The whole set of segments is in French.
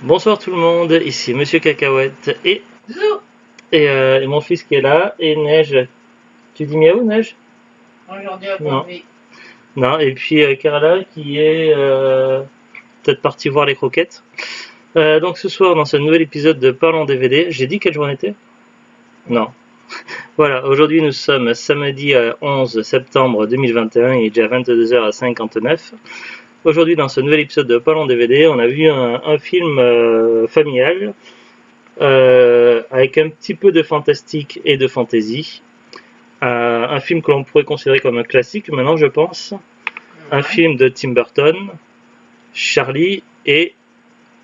Bonsoir tout le monde, ici Monsieur Cacahuète et mon fils qui est là, et Neige. Tu dis miaou, Neige? Aujourd'hui à Non. Bonnery. Non, et puis Carla qui est peut-être partie voir les croquettes. Donc ce soir, dans ce nouvel épisode de Parlons DVD, j'ai dit quel jour on était? Non. Voilà, aujourd'hui nous sommes samedi 11 septembre 2021, il est déjà 22h59. Aujourd'hui, dans ce nouvel épisode de Parlons DVD, on a vu un film familial avec un petit peu de fantastique et de fantasy. Un film que l'on pourrait considérer comme un classique maintenant, je pense. Un film de Tim Burton, Charlie et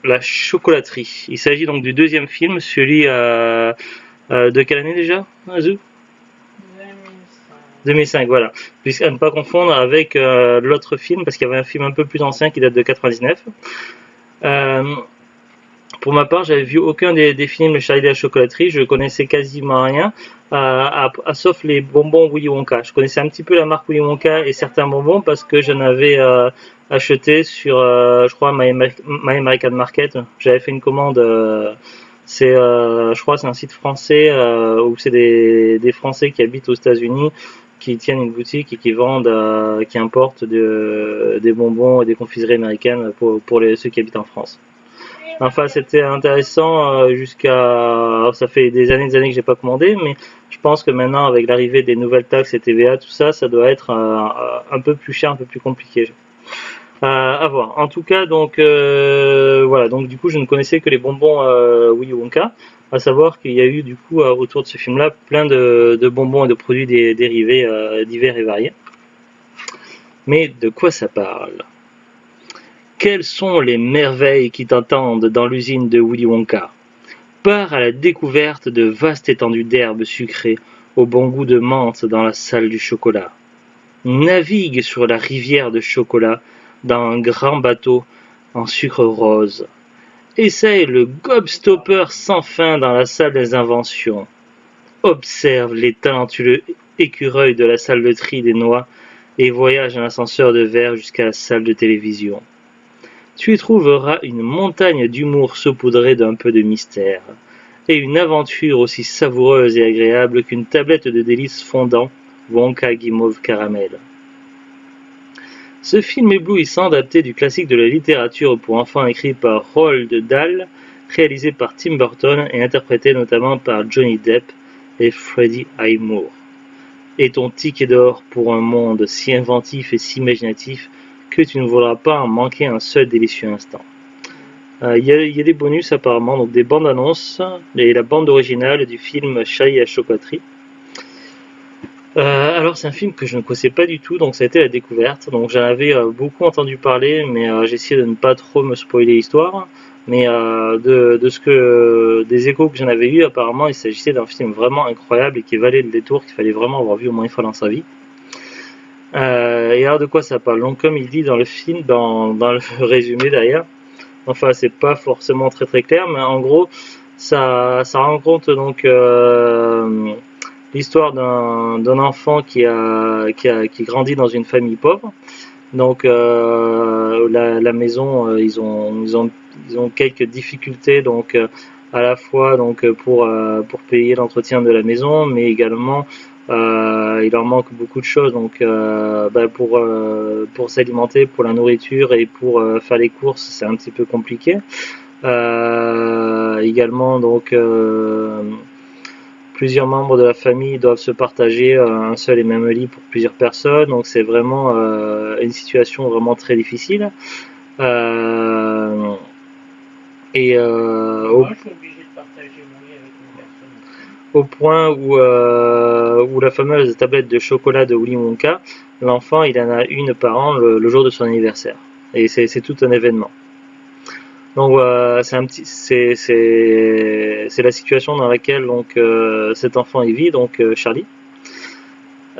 la chocolaterie. Il s'agit donc du deuxième film, celui de quelle année déjà, Azou? 2005, voilà. Puisqu'à ne pas confondre avec l'autre film, parce qu'il y avait un film un peu plus ancien qui date de 99. Pour ma part, j'avais vu aucun des films de Charlie et la chocolaterie, je connaissais quasiment rien, sauf les bonbons Willy Wonka. Je connaissais un petit peu la marque Willy Wonka et certains bonbons parce que j'en avais acheté sur, je crois, My American Market. J'avais fait une commande, je crois, c'est un site français où c'est des Français qui habitent aux États-Unis qui tiennent une boutique et qui vendent, qui importent des bonbons et des confiseries américaines pour ceux qui habitent en France. Enfin, c'était intéressant jusqu'à. Ça fait des années que j'ai pas commandé, mais je pense que maintenant, avec l'arrivée des nouvelles taxes et TVA, tout ça, ça doit être un peu plus cher, un peu plus compliqué. À voir. En tout cas, donc voilà. Donc du coup, je ne connaissais que les bonbons Willy Wonka. À savoir qu'il y a eu du coup autour de ce film-là plein de bonbons et de produits dérivés divers et variés. Mais de quoi ça parle? Quelles sont les merveilles qui t'attendent dans l'usine de Willy Wonka? Pars à la découverte de vastes étendues d'herbes sucrées au bon goût de menthe dans la salle du chocolat. Navigue sur la rivière de chocolat dans un grand bateau en sucre rose. Essaye le gobstopper sans fin dans la salle des inventions. Observe les talentueux écureuils de la salle de tri des noix et voyage en ascenseur de verre jusqu'à la salle de télévision. Tu y trouveras une montagne d'humour saupoudrée d'un peu de mystère, et une aventure aussi savoureuse et agréable qu'une tablette de délices fondant Wonka Guimauve Caramel. Ce film éblouissant adapté du classique de la littérature pour enfants écrit par Roald Dahl, réalisé par Tim Burton et interprété notamment par Johnny Depp et Freddie Highmore, est ton ticket d'or pour un monde si inventif et si imaginatif que tu ne voudras pas en manquer un seul délicieux instant. Il y a des bonus apparemment, donc des bandes annonces et la bande originale du film Charlie et la chocolaterie. Alors c'est un film que je ne connaissais pas du tout, donc ça a été la découverte. Donc j'en avais beaucoup entendu parler, mais j'ai essayé de ne pas trop me spoiler l'histoire. Mais des échos que j'en avais eu, apparemment il s'agissait d'un film vraiment incroyable et qui valait le détour, qu'il fallait vraiment avoir vu au moins une fois dans sa vie. Et alors de quoi ça parle? Donc comme il dit dans le film, dans le résumé d'ailleurs, enfin c'est pas forcément très très clair, mais en gros ça raconte donc l'histoire d'un enfant qui grandit dans une famille pauvre. Donc la maison, ils ont quelques difficultés donc à la fois donc pour payer l'entretien de la maison, mais également il leur manque beaucoup de choses donc pour s'alimenter, pour la nourriture et pour faire les courses, c'est un petit peu compliqué. Également donc plusieurs membres de la famille doivent se partager un seul et même lit pour plusieurs personnes, donc c'est vraiment une situation vraiment très difficile. Euh, et Moi, je suis obligé de partager mon lit avec une personne. au point où la fameuse tablette de chocolat de Willy Wonka, l'enfant il en a une par an le jour de son anniversaire. Et c'est tout un événement. Donc c'est la situation dans laquelle donc cet enfant il vit, donc Charlie.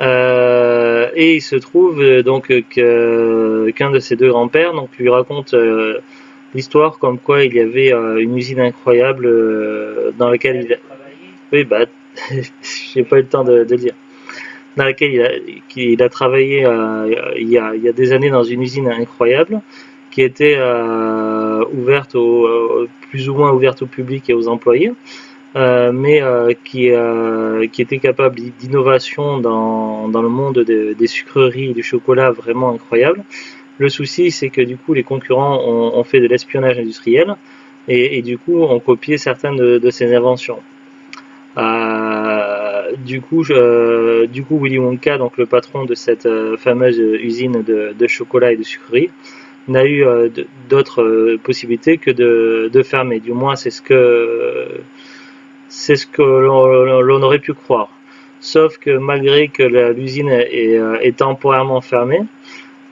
Et il se trouve donc qu'un de ses deux grands-pères donc lui raconte l'histoire comme quoi il y avait une usine incroyable dans laquelle il a... Oui, bah, j'ai pas eu le temps de le dire. Dans laquelle il a travaillé il y a des années dans une usine incroyable qui était ouverte plus ou moins ouverte au public et aux employés, mais qui était capable d'innovation dans le monde des sucreries et du chocolat vraiment incroyable. Le souci, c'est que du coup, les concurrents ont fait de l'espionnage industriel et du coup, ont copié certaines de ces inventions. Du coup, Willy Wonka, donc le patron de cette fameuse usine de chocolat et de sucrerie, n'a eu d'autres possibilités que de fermer. Du moins, c'est ce que l'on aurait pu croire. Sauf que malgré que l'usine est temporairement fermée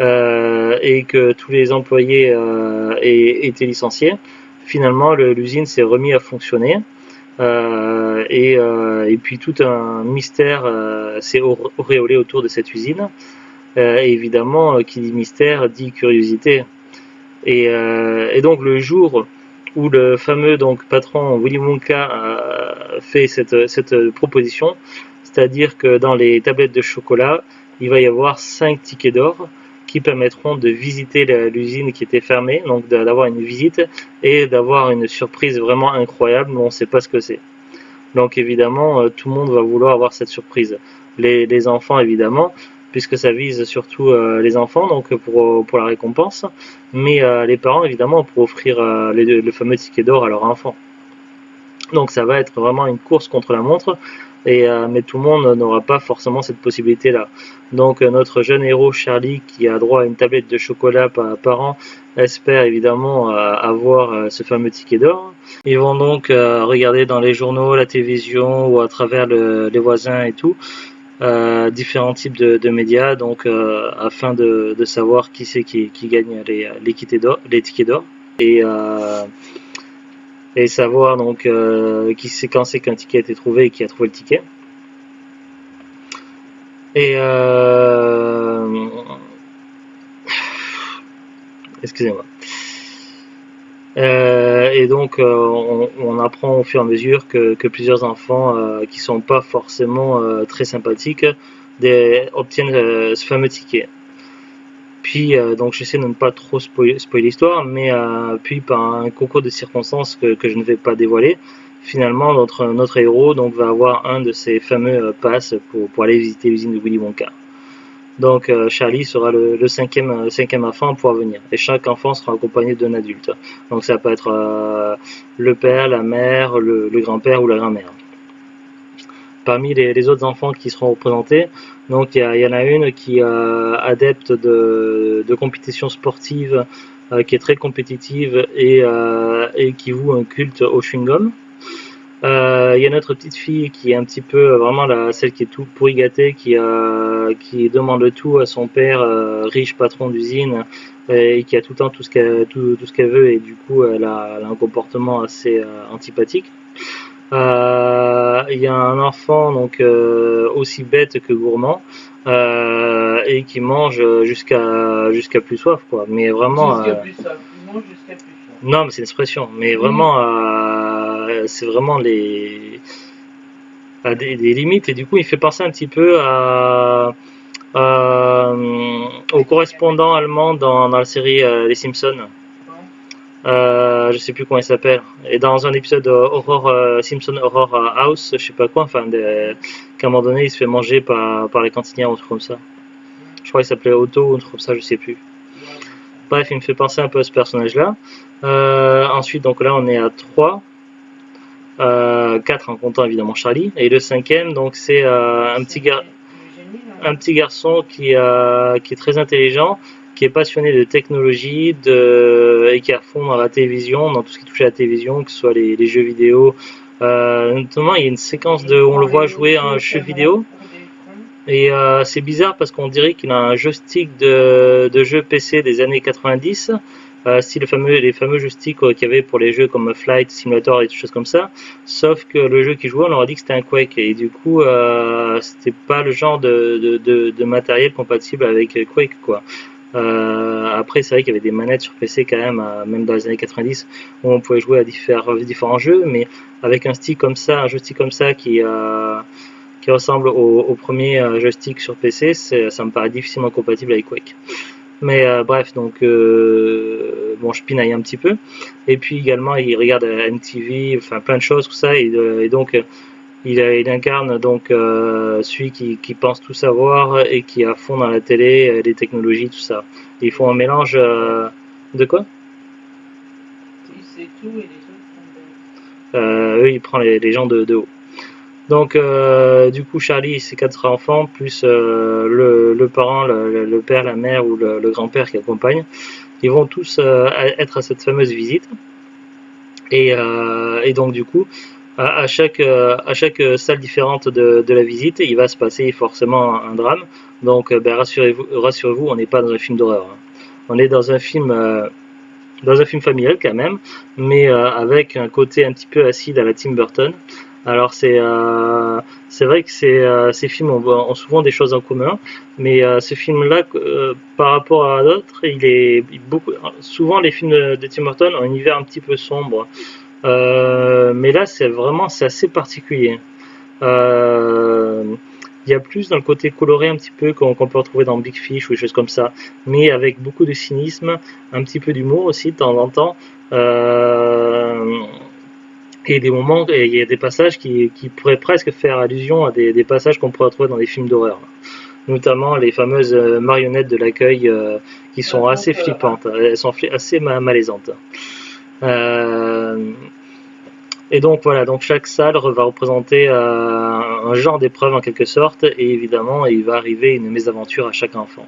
et que tous les employés aient été licenciés, finalement l'usine s'est remise à fonctionner. Et puis tout un mystère s'est auréolé autour de cette usine. Et évidemment, qui dit mystère dit curiosité. Et donc le jour où le fameux donc patron Willy Wonka fait cette proposition, c'est-à-dire que dans les tablettes de chocolat, il va y avoir 5 tickets d'or qui permettront de visiter l'usine qui était fermée, donc d'avoir une visite et d'avoir une surprise vraiment incroyable, mais on ne sait pas ce que c'est. Donc évidemment, tout le monde va vouloir avoir cette surprise. Les enfants évidemment, puisque ça vise surtout les enfants, donc pour la récompense, mais les parents évidemment pour offrir le fameux ticket d'or à leur enfant. Donc ça va être vraiment une course contre la montre, mais tout le monde n'aura pas forcément cette possibilité-là. Donc notre jeune héros Charlie, qui a droit à une tablette de chocolat par an, espère évidemment avoir ce fameux ticket d'or. Ils vont donc regarder dans les journaux, la télévision ou à travers les voisins et tout, différents types de médias, donc afin de savoir qui c'est qui gagne les tickets d'or, et savoir donc qui c'est quand c'est qu'un ticket a été trouvé et qui a trouvé le ticket. Et excusez-moi. Et donc on apprend au fur et à mesure que plusieurs enfants qui sont pas forcément très sympathiques obtiennent ce fameux ticket. Puis donc j'essaie de ne pas trop spoiler l'histoire, mais puis par un concours de circonstances que je ne vais pas dévoiler, finalement notre héros donc va avoir un de ces fameux passes pour aller visiter l'usine de Willy Wonka. Donc Charlie sera le cinquième enfant à pouvoir venir. Et chaque enfant sera accompagné d'un adulte. Donc ça peut être le père, la mère, le grand-père ou la grand-mère. Parmi les autres enfants qui seront représentés, donc il y en a une qui est adepte de compétition sportive, qui est très compétitive et qui voue un culte au chewing-gum. Il y a notre petite fille qui est un petit peu vraiment celle qui est tout pourri gâtée, qui demande tout à son père, riche patron d'usine, et qui a tout le temps tout ce qu'elle veut, et du coup elle a un comportement assez antipathique. Il y a un enfant donc aussi bête que gourmand, et qui mange jusqu'à plus soif, quoi. Mais vraiment. Jusqu'à plus soif. Il mange jusqu'à plus soif. Non, mais c'est une expression. Mais vraiment, c'est vraiment des limites. Et du coup, il fait penser un petit peu au correspondant allemand dans la série Les Simpsons. Je sais plus comment il s'appelle. Et dans un épisode Simpson Horror House, je sais pas quoi, enfin, qu'à un moment donné, il se fait manger par les cantinières ou un truc comme ça. Je crois qu'il s'appelait Otto ou un truc comme ça, je sais plus. Bref, il me fait penser un peu à ce personnage-là. Ensuite, donc là, on est à 3. 4 en comptant évidemment Charlie. Et le cinquième, donc c'est un petit garçon qui est très intelligent, qui est passionné de technologie et qui est à fond dans la télévision, dans tout ce qui touche à la télévision, que ce soit les jeux vidéo. Notamment, il y a une séquence où on le voit jouer à un jeu vidéo. Et c'est bizarre parce qu'on dirait qu'il a un joystick de jeu PC des années 90, style les fameux joysticks qu'il y avait pour les jeux comme Flight Simulator et des choses comme ça. Sauf que le jeu qu'il jouait, on leur a dit que c'était un Quake. Et du coup, c'était pas le genre de matériel compatible avec Quake, quoi. Après, c'est vrai qu'il y avait des manettes sur PC quand même dans les années 90, où on pouvait jouer à différents jeux, mais avec un joystick comme ça qui ressemble au premier joystick sur PC, ça me paraît difficilement compatible avec Quake. Mais bref, donc bon, je pinaille un petit peu. Et puis également, il regarde MTV, enfin plein de choses, tout ça. Et donc, il incarne donc celui qui pense tout savoir et qui est à fond dans la télé, les technologies, tout ça. Ils font un mélange de quoi? Il sait tout et les autres font de... Eux, il prend les gens de haut. Donc, du coup, Charlie, ses quatre enfants, plus le parent, le père, la mère ou le grand-père qui accompagne, ils vont tous être à cette fameuse visite. Et donc, du coup, à chaque salle différente de la visite, il va se passer forcément un drame. Donc, ben, rassurez-vous, on n'est pas dans un film d'horreur, hein. On est dans un film familial quand même, mais avec un côté un petit peu acide à la Tim Burton. Alors c'est vrai que ces films ont souvent des choses en commun, mais ce film-là, par rapport à d'autres, il est beaucoup. Souvent les films de Tim Burton ont un univers un petit peu sombre, mais là c'est assez particulier. Euh, il y a plus dans le côté coloré un petit peu qu'on peut retrouver dans Big Fish ou des choses comme ça, mais avec beaucoup de cynisme, un petit peu d'humour aussi de temps en temps. Euh, et des moments, et il y a des passages qui pourraient presque faire allusion à des passages qu'on pourrait retrouver dans des films d'horreur, notamment les fameuses marionnettes de l'accueil qui sont assez flippantes, elles sont assez malaisantes. Euh, et donc voilà, donc chaque salle va représenter un genre d'épreuve en quelque sorte, et évidemment il va arriver une mésaventure à chaque enfant.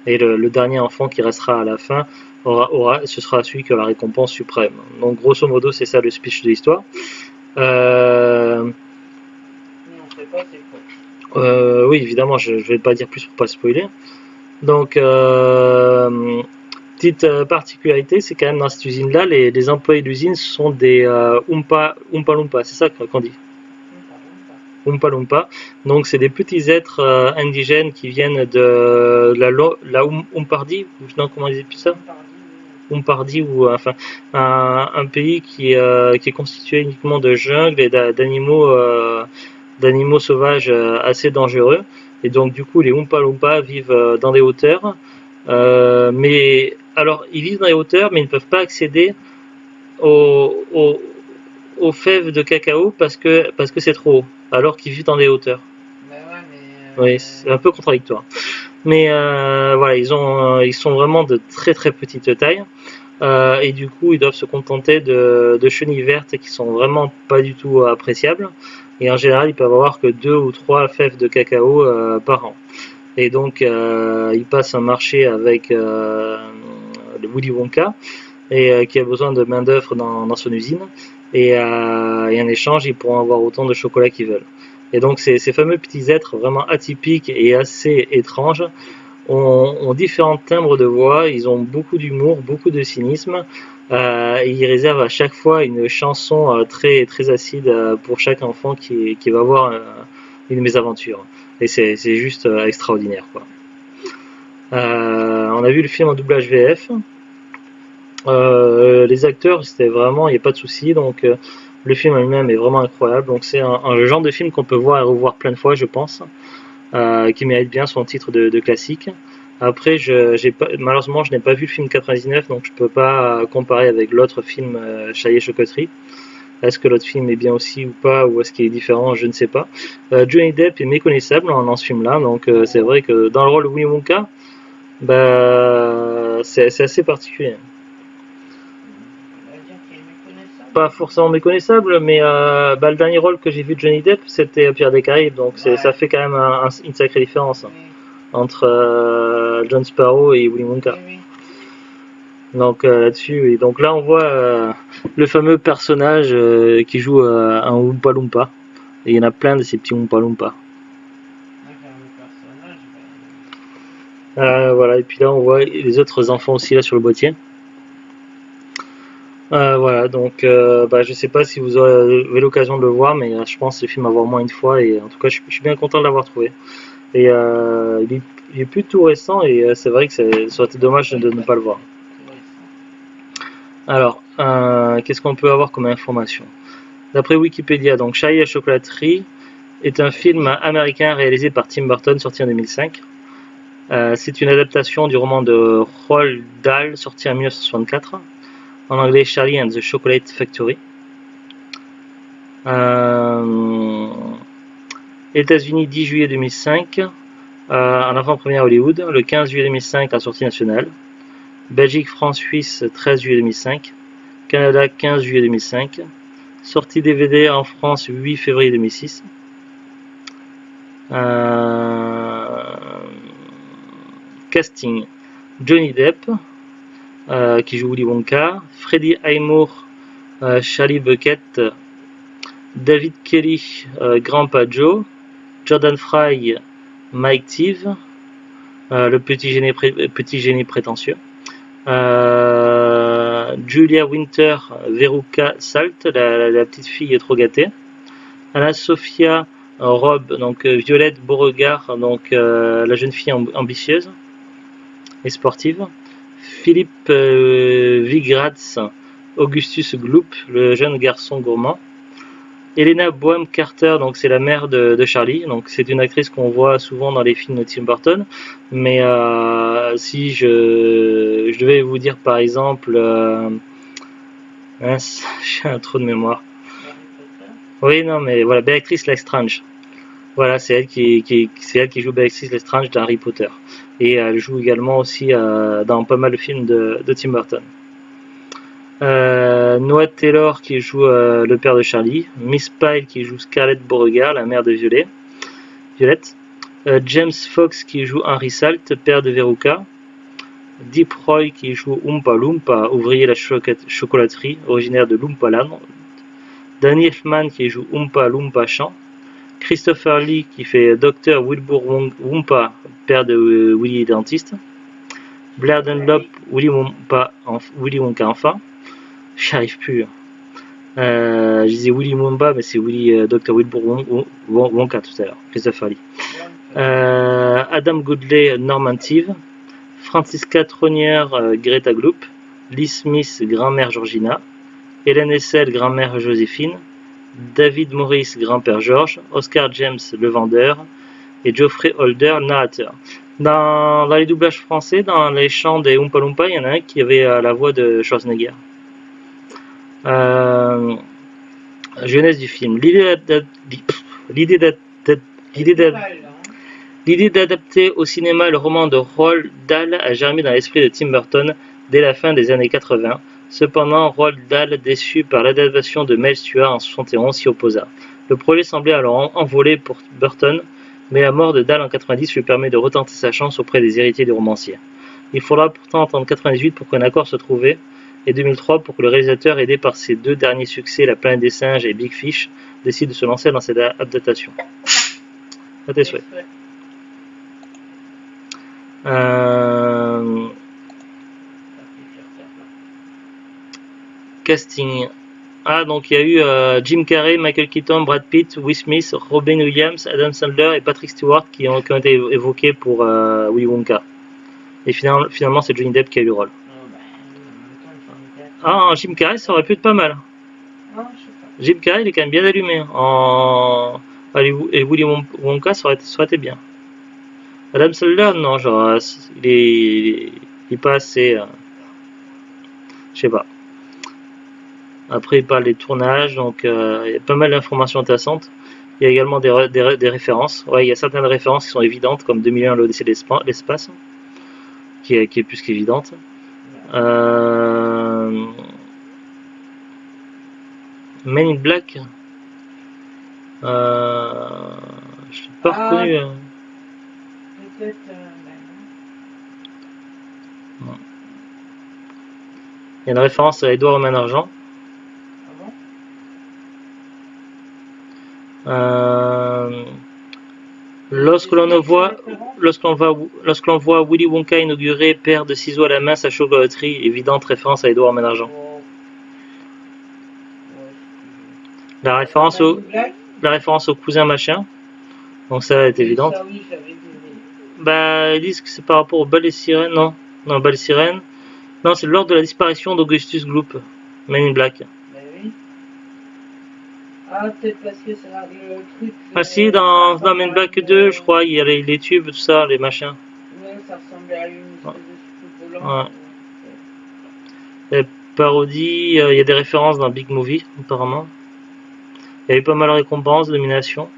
Et le dernier enfant qui restera à la fin ce sera celui qui a la récompense suprême. Donc grosso modo c'est ça le speech de l'histoire. Euh, Mais on sait pas c'est quoi. oui évidemment je vais pas dire plus pour pas spoiler. Donc petite particularité, c'est quand même dans cette usine-là, les employés d'usine sont des Oompa Loompa, c'est ça qu'on dit? Oompa Loompa. Donc c'est des petits êtres indigènes qui viennent de la Oompardie, ou non, comment ils appellent ça? Oompardie, ou enfin un pays qui est constitué uniquement de jungle et d'animaux sauvages assez dangereux. Et donc du coup les Oompa Loompa vivent dans des hauteurs. Mais alors, ils vivent dans les hauteurs, mais ils ne peuvent pas accéder aux, aux, aux fèves de cacao parce que c'est trop haut, alors qu'ils vivent dans des hauteurs. Bah ouais, Oui, c'est un peu contradictoire. Mais voilà, ils sont vraiment de très très petite taille. Et du coup, ils doivent se contenter de chenilles vertes qui sont vraiment pas du tout appréciables. Et en général, ils peuvent avoir que 2 ou 3 fèves de cacao par an. Et donc, il passe un marché avec le Willy Wonka et qui a besoin de main d'œuvre dans son usine. Et en échange, ils pourront avoir autant de chocolat qu'ils veulent. Et donc, ces fameux petits êtres vraiment atypiques et assez étranges ont différents timbres de voix. Ils ont beaucoup d'humour, beaucoup de cynisme. Et ils réservent à chaque fois une chanson très très acide pour chaque enfant qui va avoir une mésaventure. Et c'est juste extraordinaire, quoi. On a vu le film en doublage VF. Les acteurs, c'était vraiment, il n'y a pas de souci. Donc le film lui-même est vraiment incroyable. Donc c'est un genre de film qu'on peut voir et revoir plein de fois, je pense, qui mérite bien son titre de classique. Après, malheureusement, je n'ai pas vu le film 99, donc je ne peux pas comparer avec l'autre film Chaillé Chocoterie. Est-ce que l'autre film est bien aussi ou pas, ou est-ce qu'il est différent, je ne sais pas. Johnny Depp est méconnaissable dans ce film-là, donc c'est vrai que dans le rôle de Willy Wonka, bah, c'est assez particulier. On va dire qu'il est méconnaissable. Pas forcément méconnaissable, mais bah, le dernier rôle que j'ai vu de Johnny Depp, c'était Pierre des Caraïbes, donc ça fait quand même une sacrée différence Oui, entre John Sparrow et Willy Wonka. oui. Donc là-dessus, et donc là on voit le fameux personnage qui joue un Oompa Loompa. Et il y en a plein de ces petits Oompa Loompa. Le personnage, Voilà, et puis là on voit les autres enfants aussi là sur le boîtier. Voilà, donc bah, je sais pas si vous avez l'occasion de le voir, mais je pense ce film à voir au moins une fois, et en tout cas je suis bien content de l'avoir trouvé. Et il est plus tout récent, et c'est vrai que ça aurait été dommage de ne pas le voir. Alors, qu'est-ce qu'on peut avoir comme information? D'après Wikipédia, donc Charlie et la chocolaterie est un film américain réalisé par Tim Burton, sorti en 2005. C'est une adaptation du roman de Roald Dahl sorti en 1964. En anglais, Charlie and the Chocolate Factory. États-Unis, 10 juillet 2005. En avant-première à Hollywood. Le 15 juillet 2005, la sortie nationale. Belgique, France, Suisse, 13 juillet 2005. Canada, 15 juillet 2005. Sortie DVD en France, 8 février 2006. Casting: Johnny Depp, qui joue Willy Wonka, Freddie Highmore, Charlie Bucket, David Kelly, Grandpa Joe, Jordan Fry, Mike Tive, le petit génie prétentieux, Julia Winter, Veruca Salt, la petite fille trop gâtée, Anna Sophia Robb, donc Violette Beauregard, donc la jeune fille ambitieuse et sportive, Philippe Vigratz, Augustus Gloop, le jeune garçon gourmand, Helena Bonham Carter, donc c'est la mère de Charlie, donc c'est une actrice qu'on voit souvent dans les films de Tim Burton, mais si je devais vous dire par exemple, j'ai un trou de mémoire. Oui, non, mais voilà, Beatrice Lestrange. Voilà, c'est elle qui joue Beatrice Lestrange dans Harry Potter. Et elle joue également aussi dans pas mal de films de Tim Burton. Noah Taylor qui joue le père de Charlie. Miss Pyle qui joue Scarlett Beauregard, la mère de Violette. James Fox qui joue Henry Salt, père de Veruca. Deep Roy qui joue Oompa Loompa, ouvrier de la chocolaterie, originaire de Loompaland. Danny Elfman qui joue Oompa Loompa Champ. Christopher Lee qui fait Dr Wilbur Wonka, père de Willy dentiste. Blair Dunlop, Willy Wonka enfin. J'y arrive plus. Je disais Willy Wonka, mais c'est Dr Wilbur Wonka tout à l'heure. Christopher Lee. Adam Goodley, Norman Tive. Francisca Tronier, Greta Gloop. Lee Smith, grand-mère Georgina. Hélène Essel, grand-mère Joséphine. David Morris, grand-père George, Oscar James, le vendeur, et Geoffrey Holder, narrateur. Dans les doublages français, dans les chants des Oompa Loompa, il y en a un qui avait la voix de Schwarzenegger. Jeunesse du film. L'idée d'adapter au cinéma le roman de Roald Dahl a germé dans l'esprit de Tim Burton dès la fin des années 80. Cependant, Roald Dahl, déçu par l'adaptation de Mel Stuart en 1971, s'y opposa. Le projet semblait alors envolé pour Burton, mais la mort de Dahl en 1990 lui permet de retenter sa chance auprès des héritiers du romancier. Il faudra pourtant attendre 1998 pour qu'un accord se trouve, et 2003 pour que le réalisateur, aidé par ses deux derniers succès, La planète des singes et Big Fish, décide de se lancer dans cette adaptation. À tes souhaits. Casting. Donc il y a eu Jim Carrey, Michael Keaton, Brad Pitt, Will Smith, Robin Williams, Adam Sandler et Patrick Stewart qui ont été évoqués pour Willy Wonka. Et finalement c'est Johnny Depp qui a eu le rôle. Jim Carrey ça aurait pu être pas mal. Jim Carrey il est quand même bien allumé. Et Willy Wonka ça aurait été bien. Adam Sandler non, genre il est pas assez. Je sais pas. Après, il parle des tournages, donc il y a pas mal d'informations intéressantes. Il y a également des références. Ouais, il y a certaines références qui sont évidentes, comme 2001, l'Odyssée de l'espace, qui est plus qu'évidente. Men in Black. Je l'ai pas reconnu. Peut-être. Non. Il y a une référence à Edouard aux mains d'argent. Lorsque l'on voit Willy Wonka inaugurer, père de ciseaux à la main, sa chocolaterie, évidente référence à Edouard aux mains d'argent. La référence au cousin machin, donc ça est évidente. Ils disent que c'est par rapport au bal des sirènes, non, bal des sirènes. Non, c'est lors de la disparition d'Augustus Gloop, Men in Black. Peut-être parce que c'est le truc. Si, dans Men in Black 2, je crois, il y a les tubes, tout ça, les machins. Ouais, ça ressemblait à une espèce de soucoupe volante. Et parodie, il y a des références dans Big Movie, apparemment. Il y avait pas mal de récompenses, de nominations.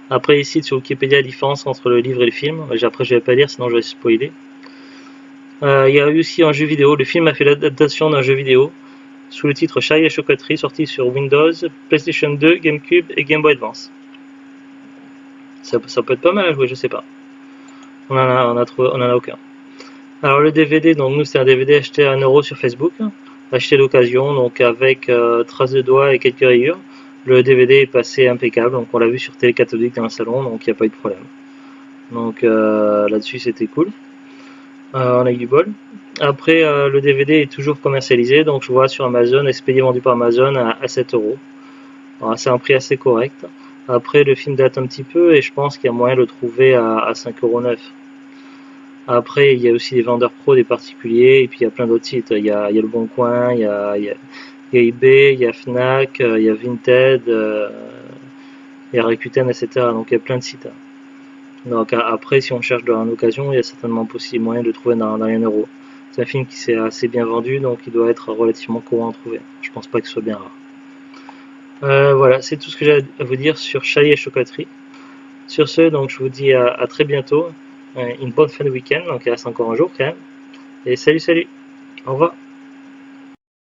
Après, il cite sur Wikipédia la différence entre le livre et le film. Après, je vais pas lire, sinon je vais spoiler. Il y a eu aussi un jeu vidéo. Le film a fait l'adaptation d'un jeu vidéo sous le titre Charlie et la chocolaterie, sorti sur Windows, PlayStation 2, GameCube et Game Boy Advance. Ça peut être pas mal à jouer, je sais pas. On en a aucun. Alors le DVD, donc nous c'est un DVD acheté à 1€ sur Facebook, acheté d'occasion, donc avec traces de doigts et quelques rayures. Le DVD est passé impeccable, donc on l'a vu sur télé catholique dans le salon, donc il n'y a pas eu de problème. Donc là-dessus c'était cool. On a eu du bol. Après le DVD est toujours commercialisé, donc je vois sur Amazon, expédié vendu par Amazon à 7€. Alors, c'est un prix assez correct. Après le film date un petit peu et je pense qu'il y a moyen de le trouver à 5,9€. Après, il y a aussi des vendeurs pros, des particuliers, et puis il y a plein d'autres sites. Il y a Le Bon Coin, il y a eBay, il y a Fnac, il y a Vinted, il y a Rakuten, etc. Donc il y a plein de sites. Donc après, si on cherche dans l'occasion, il y a certainement possible moyen de le trouver dans 1€. C'est un film qui s'est assez bien vendu, donc il doit être relativement courant à trouver. Je pense pas qu'il soit bien rare. Voilà, c'est tout ce que j'ai à vous dire sur Charlie et chocolaterie. Sur ce, donc je vous dis à très bientôt. Une bonne fin de week-end, donc il reste encore un jour quand même. Et salut, au revoir.